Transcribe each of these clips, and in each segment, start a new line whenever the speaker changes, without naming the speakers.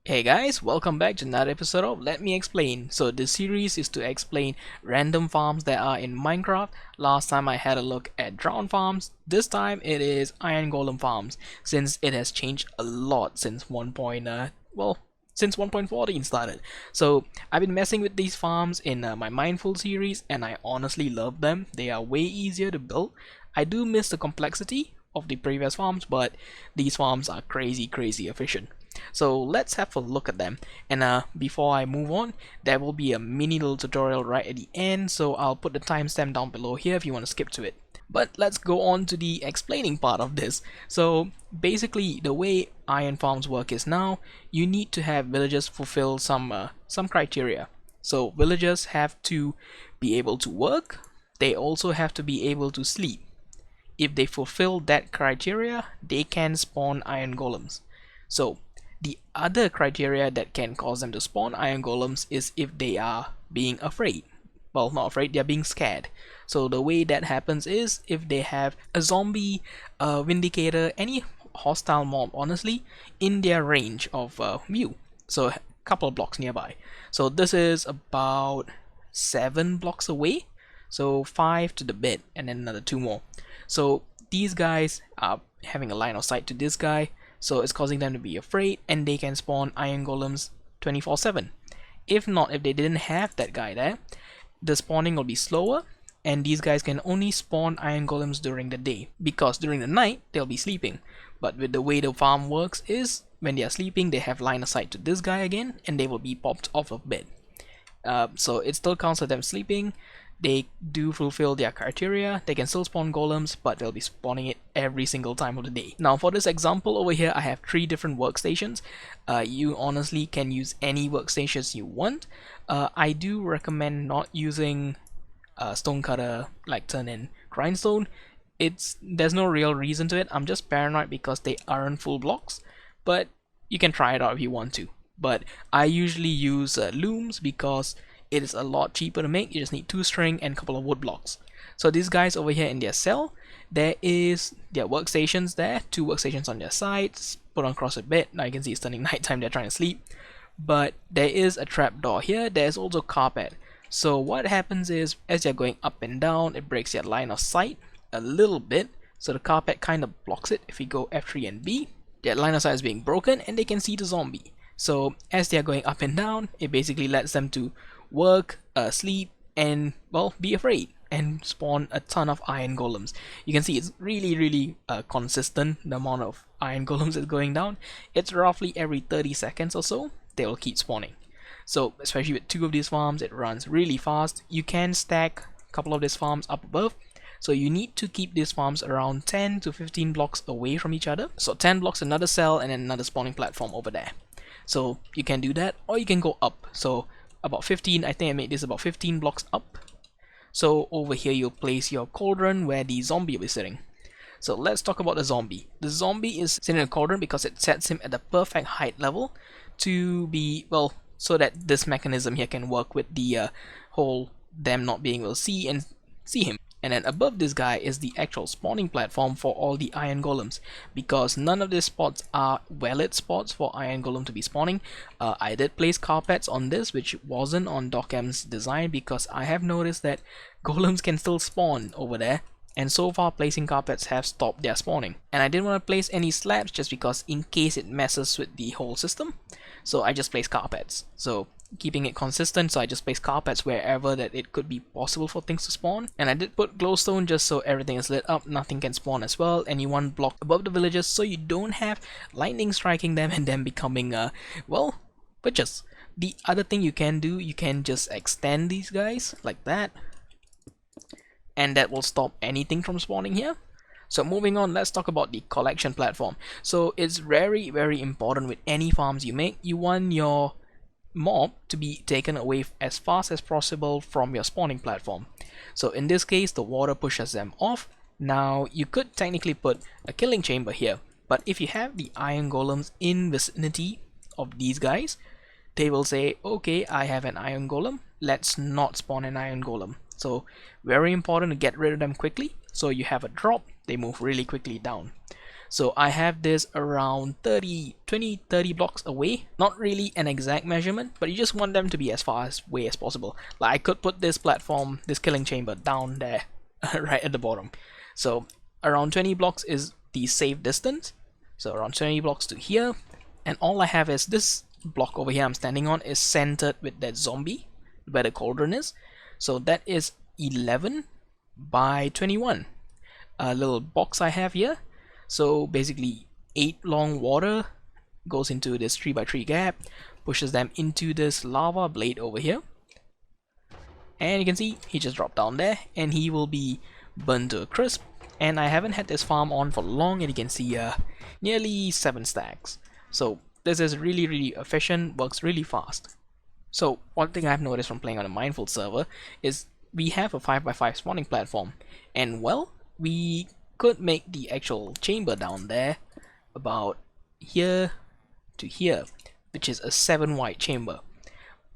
Hey guys, welcome back to another episode of Let Me Explain. So this series is to explain random farms that are in Minecraft. Last time I had a look at Drown farms. This time it is Iron Golem farms, since it has changed a lot since since 1.14 started. So I've been messing with these farms in my Mindful series, and I honestly love them. They are way easier to build. I do miss the complexity of the previous farms, but these farms are crazy efficient. So let's have a look at them. And before I move on, there will be a mini little tutorial right at the end, so I'll put the timestamp down below here if you want to skip to it. But let's go on to the explaining part of this. So basically, the way iron farms work is now you need to have villagers fulfill some criteria. So villagers have to be able to work. They also have to be able to sleep. If they fulfill that criteria, they can spawn iron golems. So the other criteria that can cause them to spawn iron golems is if they are being afraid. Well, not afraid, they are being scared. So the way that happens is if they have a zombie, a vindicator, any hostile mob, honestly, in their range of view. So a couple of blocks nearby. So this is about 7 blocks away. So 5 to the bed and then another 2 more. So these guys are having a line of sight to this guy, so it's causing them to be afraid, and they can spawn iron golems 24/7. If not, if they didn't have that guy there, the spawning will be slower, and these guys can only spawn iron golems during the day, because during the night they'll be sleeping. But with the way the farm works is when they are sleeping, they have line of sight to this guy again, and they will be popped off of bed. So it still counts as them sleeping. They do fulfill their criteria. They can still spawn golems, but they'll be spawning it every single time of the day. Now for this example over here, I have 3 different workstations. You honestly can use any workstations you want. I do recommend not using stonecutter, lectern, and grindstone. There's no real reason to it. I'm just paranoid because they aren't full blocks, but you can try it out if you want to. But I usually use looms because it is a lot cheaper to make. You just need 2 string and a couple of wood blocks. So these guys over here in their cell, there is their workstations there, 2 workstations on their sides, put on across a bed. Now you can see it's turning nighttime, they're trying to sleep. But there is a trap door here. There's also carpet. So what happens is as you're going up and down, it breaks your line of sight a little bit. So the carpet kind of blocks it. If we go F3 and B, their line of sight is being broken and they can see the zombie. So as they are going up and down, it basically lets them to work, sleep, and well, be afraid and spawn a ton of iron golems. You can see it's really consistent, the amount of iron golems is going down. It's roughly every 30 seconds or so they will keep spawning. So especially with 2 of these farms, it runs really fast. You can stack a couple of these farms up above, so you need to keep these farms around 10 to 15 blocks away from each other. So 10 blocks another cell and then another spawning platform over there. So you can do that, or you can go up. So about 15, I think I made this about 15 blocks up. So over here you'll place your cauldron where the zombie will be sitting. So let's talk about the zombie. The zombie is sitting in a cauldron because it sets him at the perfect height level to be, well, so that this mechanism here can work with the whole them not being able to see and see him. And then above this guy is the actual spawning platform for all the iron golems, because none of these spots are valid spots for iron golem to be spawning. I did place carpets on this, which wasn't on DocM's design, because I have noticed that golems can still spawn over there, and so far placing carpets have stopped their spawning. And I didn't want to place any slabs just because in case it messes with the whole system, so I just placed carpets. So keeping it consistent, so I just place carpets wherever that it could be possible for things to spawn. And I did put glowstone just so everything is lit up, nothing can spawn as well, and you want block above the villagers so you don't have lightning striking them and them becoming well, witches. The other thing you can do, you can just extend these guys like that, and that will stop anything from spawning here. So moving on, let's talk about the collection platform. So it's very important with any farms you make. You want your mob to be taken away as fast as possible from your spawning platform. So in this case, the water pushes them off. Now you could technically put a killing chamber here, but if you have the iron golems in vicinity of these guys, they will say, okay, I have an iron golem, let's not spawn an iron golem. So very important to get rid of them quickly, so you have a drop, they move really quickly down. So I have this around 30 blocks away. Not really an exact measurement, but you just want them to be as far away as possible. Like I could put this platform, this killing chamber down there, right at the bottom. So around 20 blocks is the safe distance. So around 20 blocks to here. And all I have is this block over here I'm standing on is centered with that zombie where the cauldron is. So that is 11 by 21. A little box I have here. So basically 8 long water goes into this 3 by 3 gap, pushes them into this lava blade over here, and you can see he just dropped down there and he will be burned to a crisp. And I haven't had this farm on for long, and you can see nearly 7 stacks. So this is really efficient, works really fast. So one thing I've noticed from playing on a Mindful server is we have a 5 by 5 spawning platform, and well, we could make the actual chamber down there about here to here, which is a 7 wide chamber.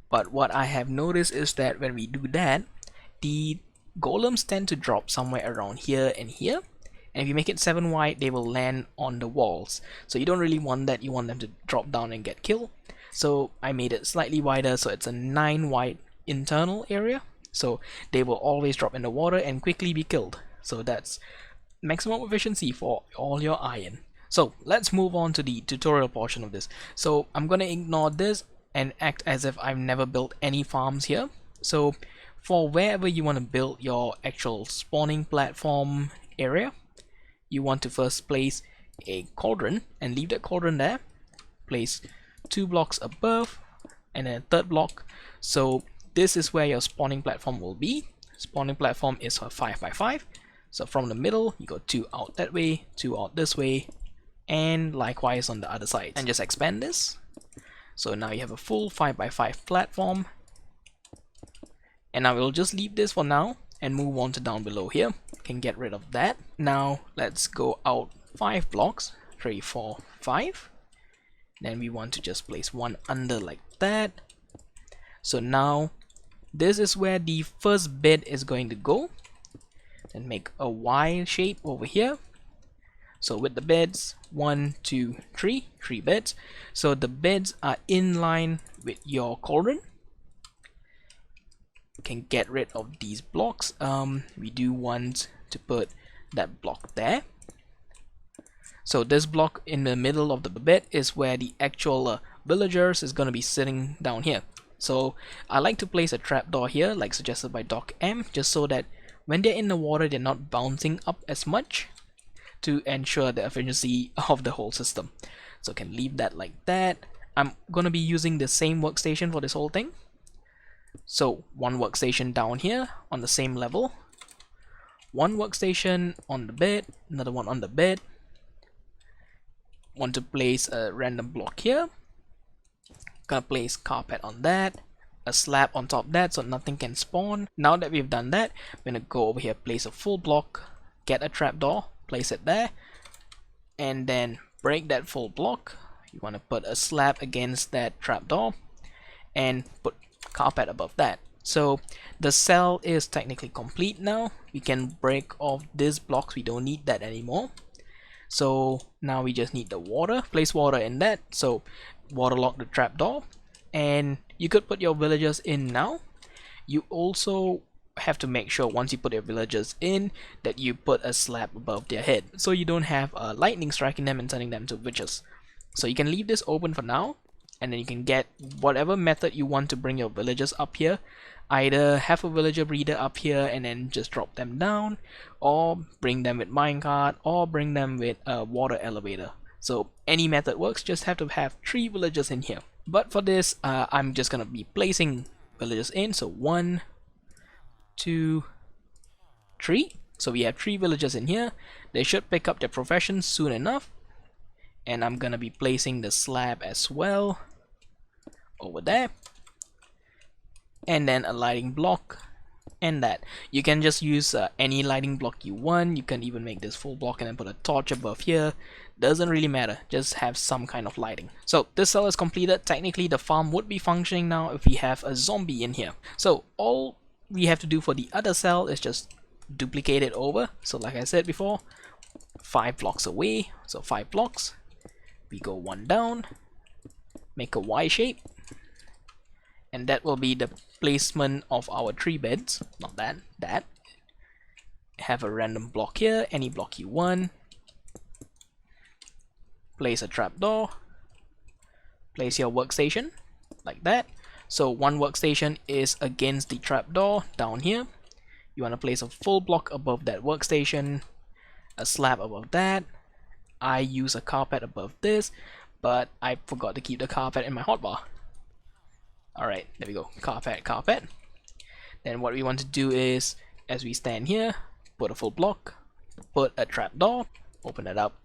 But what I have noticed is that when we do that, the golems tend to drop somewhere around here and here, and if you make it 7 wide, they will land on the walls. So you don't really want that, you want them to drop down and get killed. So I made it slightly wider, so it's a 9 wide internal area, so they will always drop in the water and quickly be killed. So that's maximum efficiency for all your iron. So let's move on to the tutorial portion of this. So I'm gonna ignore this and act as if I've never built any farms here. So for wherever you want to build your actual spawning platform area, you want to first place a cauldron and leave that cauldron there. Place 2 blocks above and then a 3rd block. So this is where your spawning platform will be. Spawning platform is a 5 by 5. So from the middle, you go 2 out that way, 2 out this way, and likewise on the other side. And just expand this. So now you have a full 5 by 5 platform. And I will just leave this for now and move on to down below here. You can get rid of that. Now let's go out 5 blocks, 3, 4, 5. Then we want to just place 1 under like that. So now this is where the first bed is going to go. And make a Y shape over here. So with the beds, 1, 2, 3 beds. So the beds are in line with your cauldron. You can get rid of these blocks. We do want to put that block there. So this block in the middle of the bed is where the actual villagers is going to be sitting down here. So I like to place a trapdoor here, like suggested by Doc M, just so that when they're in the water, they're not bouncing up as much, to ensure the efficiency of the whole system. So can leave that like that. I'm gonna be using the same workstation for this whole thing. So 1 workstation down here on the same level, 1 workstation on the bed, another one on the bed. Want to place a random block here. Gonna place carpet on that, a slab on top of that so nothing can spawn. Now that we've done that, we're gonna go over here, place a full block, get a trapdoor, place it there, and then break that full block. You want to put a slab against that trapdoor and put carpet above that. So the cell is technically complete now. We can break off these blocks, we don't need that anymore. So now we just need the water, place water in that, so waterlock the trapdoor. And you could put your villagers in now. You also have to make sure once you put your villagers in that you put a slab above their head, so you don't have lightning striking them and turning them to witches. So you can leave this open for now, and then you can get whatever method you want to bring your villagers up here. Either have a villager breeder up here and then just drop them down, or bring them with minecart, or bring them with a water elevator. So any method works, just have to have 3 villagers in here. But for this, I'm just gonna be placing villagers in. So 1, 2, 3. So we have 3 villagers in here. They should pick up their profession soon enough. And I'm gonna be placing the slab as well over there. And then a lighting block and that. You can just use any lighting block you want. You can even make this full block and then put a torch above here. Doesn't really matter, just have some kind of lighting. So this cell is completed. Technically the farm would be functioning now if we have a zombie in here. So all we have to do for the other cell is just duplicate it over. So like I said before, 5 blocks away, so 5 blocks. We go one down, make a Y shape, and that will be the placement of our tree beds. Not that. Have a random block here, any block you want. Place a trapdoor. Place your workstation like that. So one workstation is against the trapdoor down here. You want to place a full block above that workstation, a slab above that. I use a carpet above this, but I forgot to keep the carpet in my hotbar. Alright, there we go. Carpet. Then what we want to do is, as we stand here, put a full block, put a trapdoor, open it up,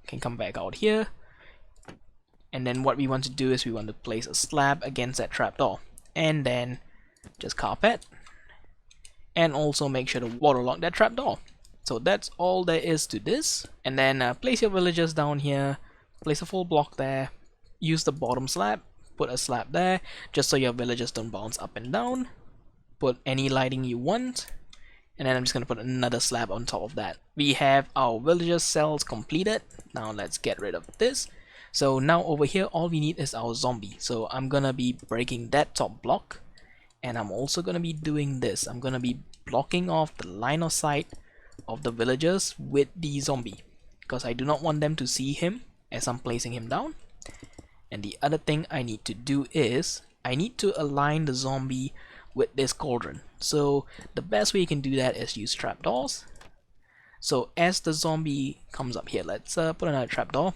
can come back out here. And then what we want to do is we want to place a slab against that trapdoor, and then just carpet, and also make sure to waterlock that trapdoor. So that's all there is to this. And then place your villagers down here, place a full block there, use the bottom slab, put a slab there, just so your villagers don't bounce up and down. Put any lighting you want, and then I'm just gonna put another slab on top of that. We have our villagers cells completed. Now let's get rid of this. So now over here all we need is our zombie. So I'm gonna be breaking that top block, and I'm also gonna be doing this. I'm gonna be blocking off the line of sight of the villagers with the zombie, because I do not want them to see him as I'm placing him down. And the other thing I need to do is I need to align the zombie with this cauldron. So the best way you can do that is use trapdoors. So as the zombie comes up here, let's put another trapdoor.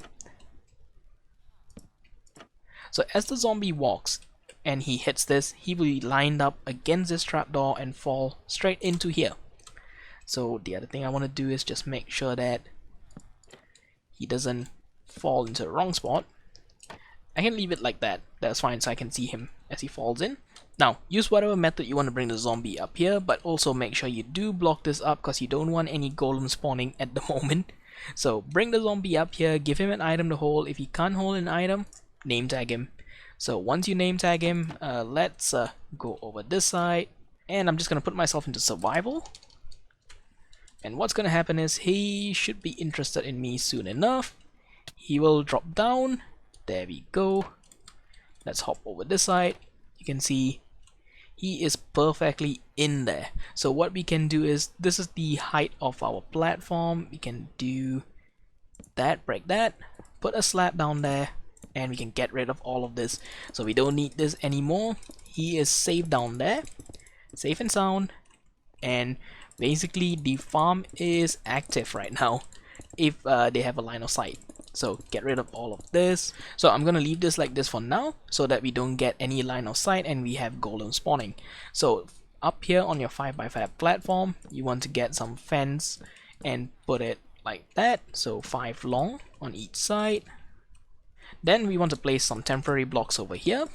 So as the zombie walks and he hits this, he will be lined up against this trapdoor and fall straight into here. So the other thing I want to do is just make sure that he doesn't fall into the wrong spot. I can leave it like that, that's fine, so I can see him as he falls in. Now, use whatever method you want to bring the zombie up here, but also make sure you do block this up because you don't want any golem spawning at the moment. So bring the zombie up here, give him an item to hold. If he can't hold an item, name tag him. So once you name tag him, let's go over this side, and I'm just going to put myself into survival. And what's going to happen is he should be interested in me soon enough. He will drop down. There we go. Let's hop over this side. You can see he is perfectly in there. So what we can do is, this is the height of our platform. We can do that, break that, put a slab down there, and we can get rid of all of this. So we don't need this anymore. He is safe down there, safe and sound, and basically the farm is active right now if they have a line of sight. So get rid of all of this. So I'm gonna leave this like this for now, so that we don't get any line of sight and we have golem spawning. So up here on your 5x5 platform, you want to get some fence and put it like that. So 5 long on each side. Then we want to place some temporary blocks over here.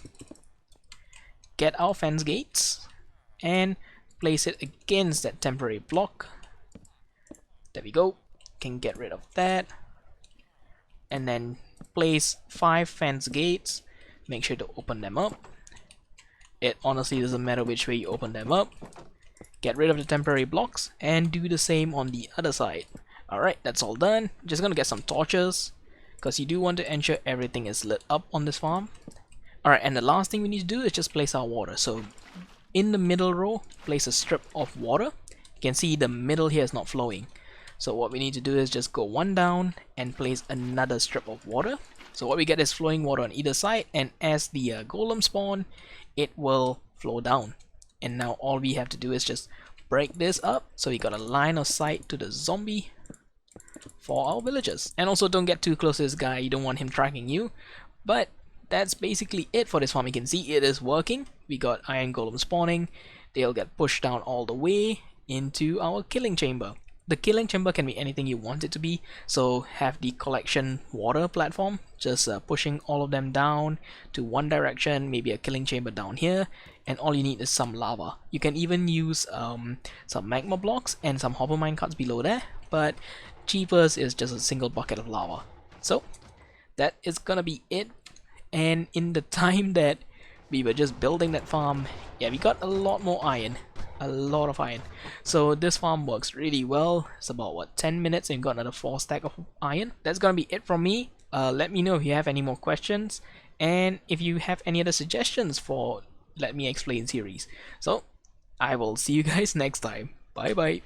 Get our fence gates and place it against that temporary block. There we go. Can get rid of that. And then place 5 fence gates. Make sure to open them up. It honestly doesn't matter which way you open them up. Get rid of the temporary blocks and do the same on the other side. Alright, that's all done. Just gonna get some torches, because you do want to ensure everything is lit up on this farm. Alright, and the last thing we need to do is just place our water. So in the middle row, place a strip of water. You can see the middle here is not flowing. So what we need to do is just go one down and place another strip of water. So what we get is flowing water on either side, and as the golem spawn, it will flow down. And now all we have to do is just break this up, so we got a line of sight to the zombie for our villagers. And also don't get too close to this guy, you don't want him tracking you. But that's basically it for this farm. You can see it is working. We got iron golem spawning. They'll get pushed down all the way into our killing chamber. The killing chamber can be anything you want it to be, so have the collection water platform, just pushing all of them down to one direction, maybe a killing chamber down here, and all you need is some lava. You can even use some magma blocks and some hopper mine carts below there, but cheapest is just a single bucket of lava. So that is gonna be it. And in the time that we were just building that farm, yeah, we got a lot more iron. a lot of iron. So this farm works really well. It's about what, 10 minutes and got another 4 stack of iron. That's gonna be it from me. Let me know if you have any more questions, and if you have any other suggestions for Let Me Explain series. So I will see you guys next time. Bye bye.